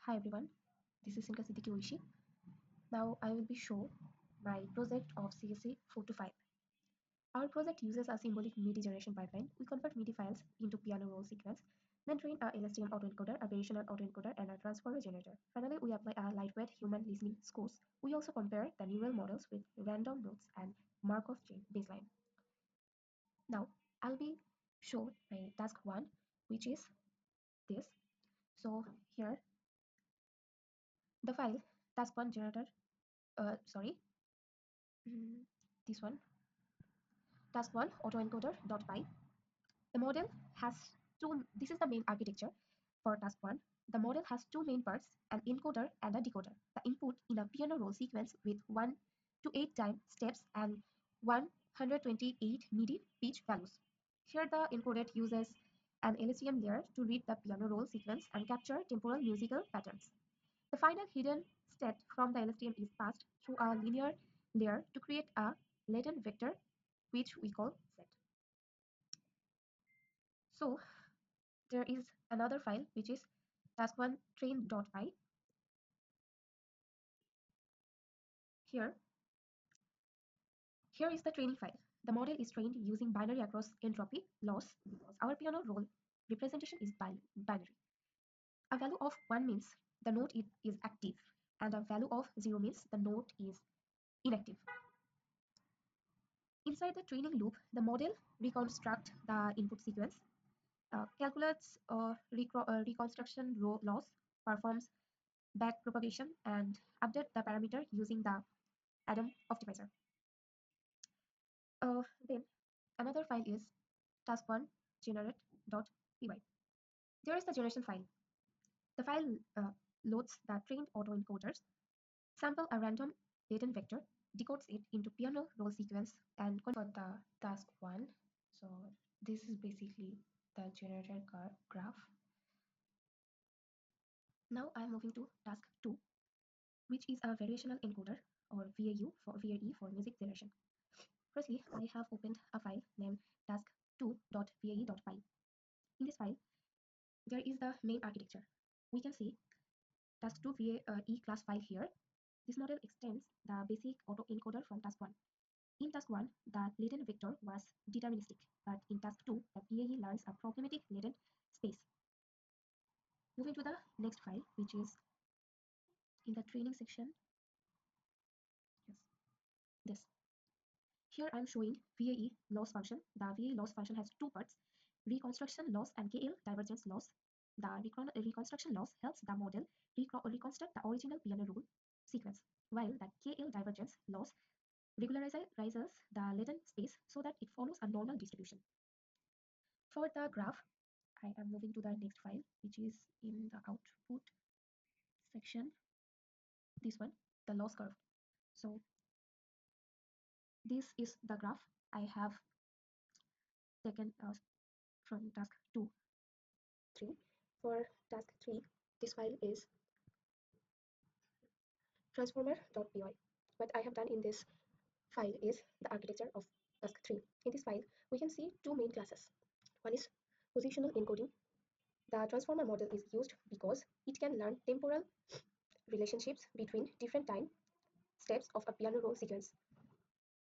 Hi everyone, this is Sinka Siddiqui Oishi. Now I will be show my project of CSA 4 to 5. Our project uses a symbolic MIDI generation pipeline. We convert MIDI files into piano roll sequence, then train a LSTM autoencoder, a variational autoencoder, and a transformer generator. Finally, we apply a lightweight human listening scores. We also compare the neural models with random notes and Markov chain baseline. Now I'll be show my task 1, which is this. So here the file task1 generator, sorry, mm, this one task 1 autoencoder.py. The model has this is the main architecture for task 1. The model has two main parts, an encoder and a decoder. The input in a piano roll sequence with 1 to 8 time steps and 128 MIDI pitch values. Here the encoded uses an LSTM layer to read the piano roll sequence and capture temporal musical patterns. The final hidden state from the LSTM is passed through a linear layer to create a latent vector, which we call set. So there is another file which is task1 train.py. Here, here is the training file. The model is trained using binary across entropy loss because our piano roll representation is binary. A value of 1 means the note is active, and a value of 0 means the note is inactive. Inside the training loop, the model reconstructs the input sequence, calculates reconstruction loss, performs backpropagation, and update the parameter using the Adam optimizer. Then another file is task1 generate.py. There is the generation file. The file loads the trained autoencoders, sample a random latent vector, decodes it into piano roll sequence, and for the task 1. So this is basically the generated graph. Now I'm moving to task 2, which is a variational encoder or VAE for music generation. Firstly, I have opened a file named task2.vae.py. In this file, there is the main architecture. We can see task2 VAE class file here. This model extends the basic autoencoder from task 1. In task 1, the latent vector was deterministic, but in task 2, the VAE learns a problematic latent space. Moving to the next file, which is in the training section. Yes, this. Here I'm showing VAE loss function. The VAE loss function has two parts, reconstruction loss and KL divergence loss. The reconstruction loss helps the model reconstruct the original piano roll sequence, while the KL divergence loss regularizes the latent space so that it follows a normal distribution. For the graph, I am moving to the next file, which is in the output section. This one, the loss curve. So this is the graph I have taken from task 2, 3. For task 3, this file is transformer.py. What I have done in this file is the architecture of task 3. In this file, we can see two main classes. One is positional encoding. The transformer model is used because it can learn temporal relationships between different time steps of a piano roll sequence.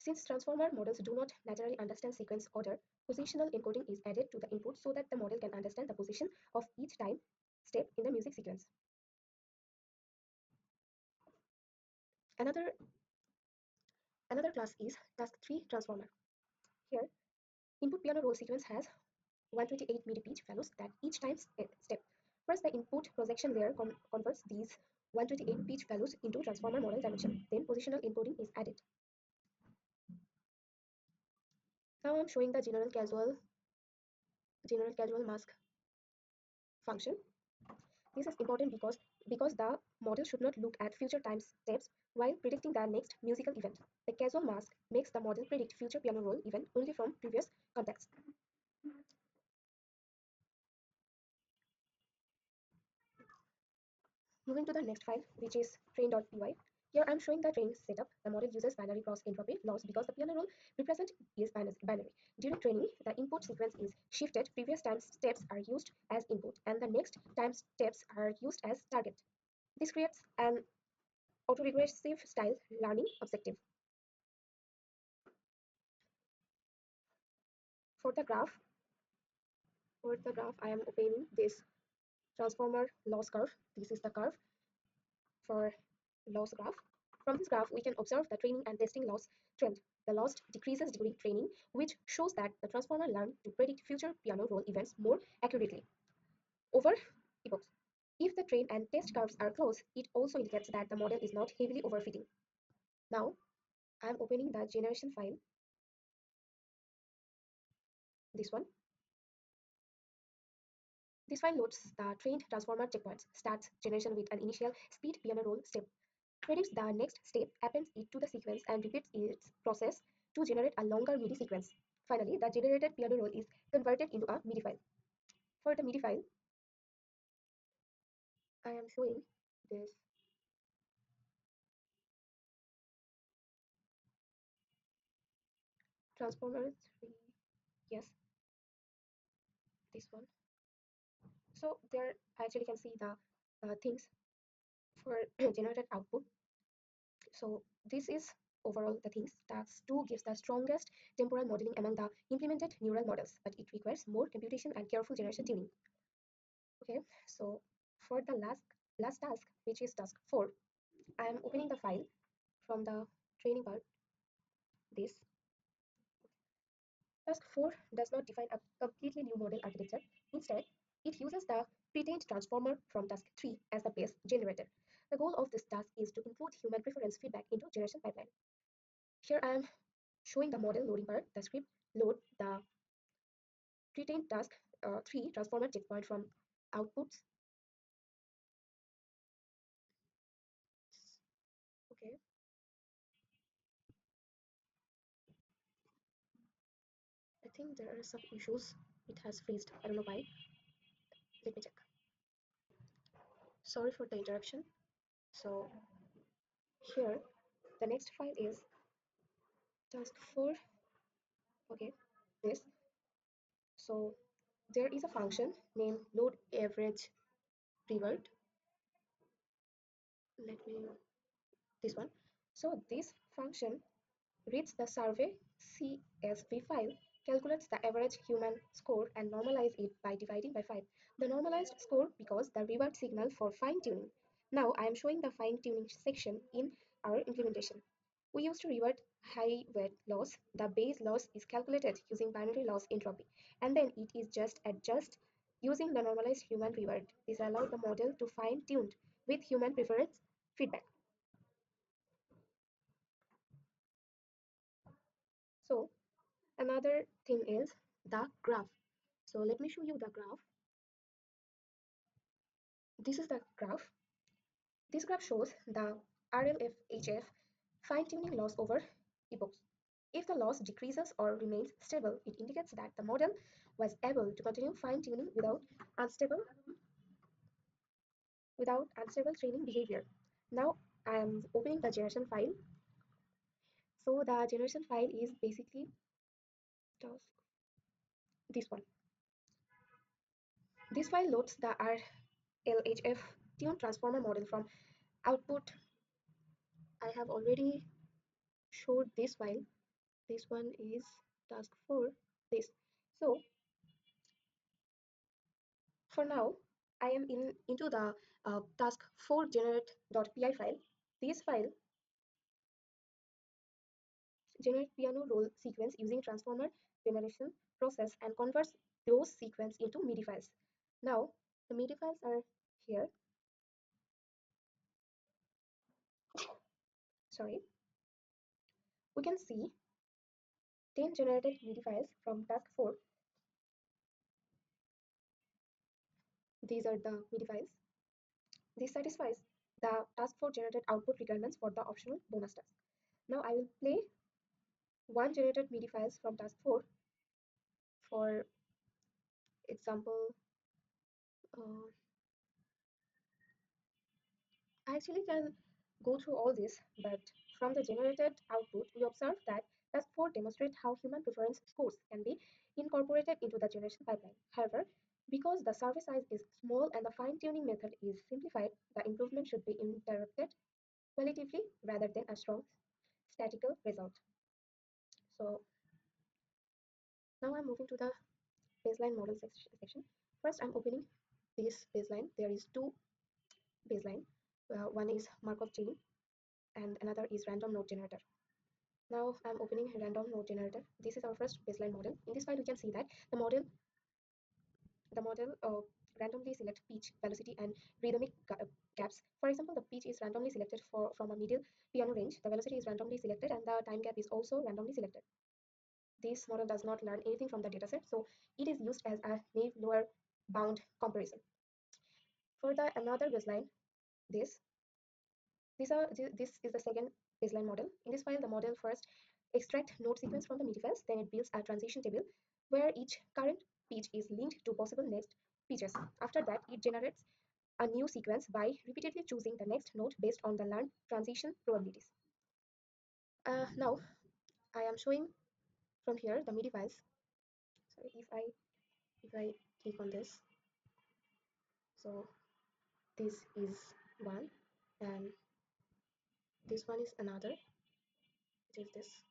Since transformer models do not naturally understand sequence order, positional encoding is added to the input so that the model can understand the position of each time step in the music sequence. Another class is task 3 transformer. Here, input piano roll sequence has 128 MIDI pitch values that each time step. First, the input projection layer converts these 128 pitch values into transformer model dimension. Then positional encoding is added. Now I'm showing the general casual mask function. This is important because the model should not look at future time steps while predicting the next musical event. The casual mask makes the model predict future piano roll event only from previous context. Moving to the next file, which is train.py. Here I'm showing the train setup. The model uses binary cross entropy loss because the piano roll represent is binary. During training, the input sequence is shifted. Previous time steps are used as input, and the next time steps are used as target. This creates an autoregressive style learning objective. For the graph, I am opening this transformer loss curve. This is the curve for loss graph. From this graph, we can observe the training and testing loss trend. The loss decreases during training, which shows that the transformer learned to predict future piano roll events more accurately over epochs. If the train and test curves are close, it also indicates that the model is not heavily overfitting. Now, I am opening the generation file, this one. This file loads the trained transformer checkpoints, starts generation with an initial speed piano roll step, predicts the next step, appends it to the sequence, and repeats its process to generate a longer MIDI sequence. Finally, the generated piano roll is converted into a MIDI file. For the MIDI file, I am showing this transformer 3, yes, this one. So there I actually can see the things for generated output. So this is overall the things. Task 2 gives the strongest temporal modeling among the implemented neural models, but it requires more computation and careful generation tuning. Okay, so for the last task, which is task 4, I am opening the file from the training part. This task 4 does not define a completely new model architecture. Instead, it uses the pre-trained transformer from task 3 as the base generator. The goal of this task is to include human preference feedback into generation pipeline. Here I am showing the model loading part. The script load the pre-trained task 3 transformer checkpoint from outputs. Okay, I think there are some issues. It has freezed. I don't know why. Let me check. Sorry for the interruption. So here, the next file is task 4. Okay, this. So there is a function named load average reward. Let me this one. So this function reads the survey CSV file, calculates the average human score, and normalizes it by dividing by 5. The normalized score becomes the reward signal for fine-tuning. Now I am showing the fine-tuning section in our implementation. We used to reward high weight loss. The base loss is calculated using binary loss entropy, and then it is just adjusted using the normalized human reward. This allows the model to fine-tuned with human preference feedback. So another thing is the graph. So let me show you the graph. This is the graph. This graph shows the RLFHF fine-tuning loss over epochs. If the loss decreases or remains stable, it indicates that the model was able to continue fine-tuning without unstable training behavior. Now I am opening the generation file. So the generation file is basically just this one. This file loads the RLHF tuned transformer model from output. I have already showed this file. This one is task 4. This. So for now, I am into the task 4 generate.py file. This file generates piano roll sequence using transformer generation process and converts those sequence into MIDI files. Now the MIDI files are here. Sorry. We can see 10 generated MIDI files from task 4. These are the MIDI files. This satisfies the task 4 generated output requirements for the optional bonus task. Now I will play one generated MIDI files from task 4. For example, uh, I actually can go through all this, but from the generated output, we observe that task 4 demonstrates how human preference scores can be incorporated into the generation pipeline. However, because the survey size is small and the fine-tuning method is simplified, the improvement should be interpreted qualitatively rather than a strong statistical result. So now I'm moving to the baseline model section. First, I'm opening this baseline. There is two baseline. One is Markov chain and another is random node generator. Now I'm opening random node generator. This is our first baseline model. In this file, we can see that the model randomly select pitch, velocity, and rhythmic gaps. For example, the pitch is randomly selected from a middle piano range. The velocity is randomly selected, and the time gap is also randomly selected. This model does not learn anything from the dataset, so it is used as a naive lower bound comparison. For the another baseline, this this is the second baseline model. In this file, the model first extract node sequence from the MIDI files, then it builds a transition table where each current pitch is linked to possible next pitches. After that, it generates a new sequence by repeatedly choosing the next node based on the learned transition probabilities. Now, I am showing from here the MIDI files. Sorry, if I click on this, so this is one, and this one is another, which is this.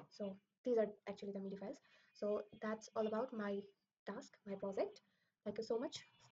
So these are actually the MIDI files. So that's all about my task, my project. Thank you so much